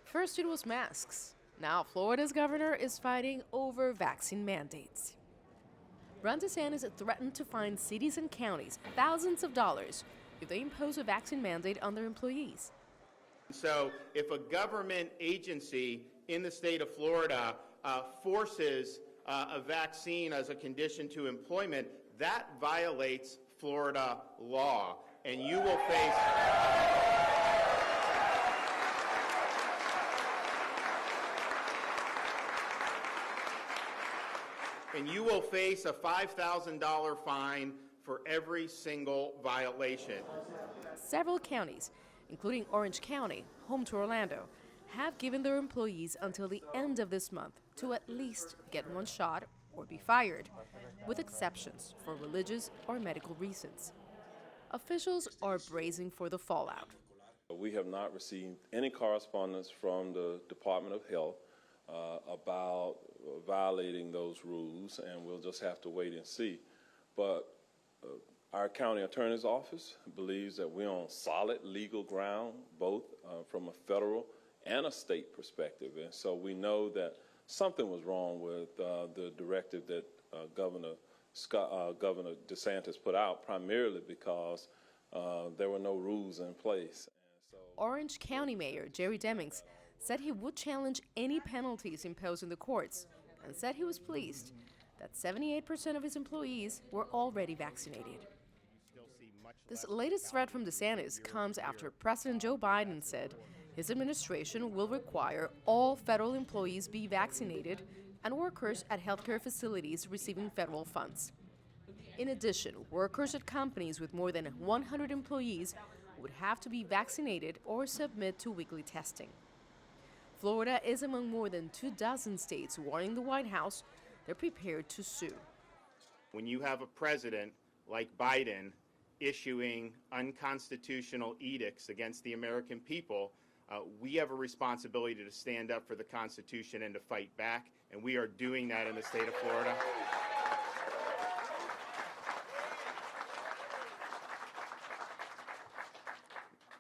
First it was masks. Now Florida's governor is fighting over vaccine mandates. Ron DeSantis threatened to fine cities and counties thousands of dollars if they impose a vaccine mandate on their employees. So if a government agency in the state of Florida forces a vaccine as a condition to employment, that violates Florida law, and you will face a $5,000 fine for every single violation. Several counties, including Orange County, home to Orlando, have given their employees until the end of this month to at least get one shot or be fired, with exceptions for religious or medical reasons. Officials are bracing for the fallout. We have not received any correspondence from the Department of Health about violating those rules, and we'll just have to wait and see. But our county attorney's office believes that we're on solid legal ground, both from a federal and a state perspective. And so we know that something was wrong with the directive that Governor DeSantis put out, primarily because there were no rules in place. Orange County Mayor Jerry DEMINGS said he would challenge any penalties imposed in the courts and said he was pleased that 78% of his employees were already vaccinated. This latest threat from DeSantis comes after President Joe Biden said his administration will require all federal employees be vaccinated and workers at healthcare facilities receiving federal funds. In addition, workers at companies with more than 100 employees would have to be vaccinated or submit to weekly testing. Florida is among more than 24 states warning the White House they're prepared to sue. When you have a president like Biden issuing unconstitutional edicts against the American people, we have a responsibility to stand up for the Constitution and to fight back, and we are doing that in the state of Florida.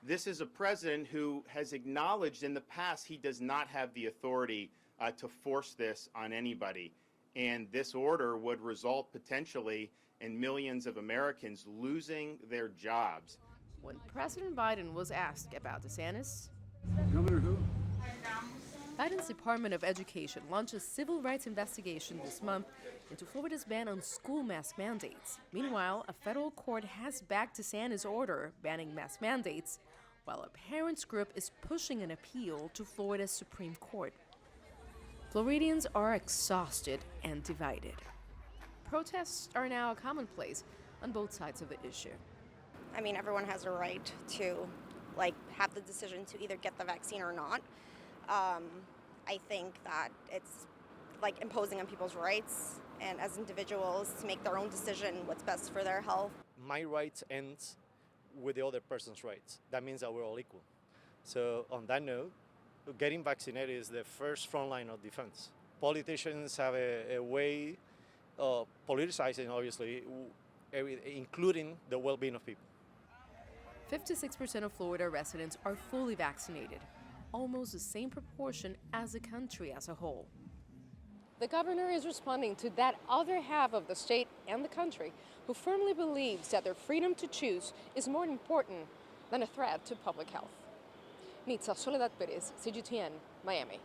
This is a president who has acknowledged in the past he does not have the authority to force this on anybody. And this order would result potentially in millions of Americans losing their jobs. When President Biden was asked about DeSantis, Governor who? Biden's Department of Education launched a civil rights investigation this month into Florida's ban on school mask mandates. Meanwhile, a federal court has backed DeSantis' order banning mask mandates, while a parents' group is pushing an appeal to Florida's Supreme Court. Floridians are exhausted and divided. Protests are now commonplace on both sides of the issue. I mean, everyone has a right to, have the decision to either get the vaccine or not. I think that it's imposing on people's rights and as individuals to make their own decision what's best for their health. My rights ends with the other person's rights. That means that we're all equal. So on that note, getting vaccinated is the first front line of defense. Politicians have a way of politicizing, obviously, including the well-being of people. 56% of Florida residents are fully vaccinated, almost the same proportion as the country as a whole. The governor is responding to that other half of the state and the country who firmly believes that their freedom to choose is more important than a threat to public health. Nitza, Soledad, Perez, CGTN, Miami.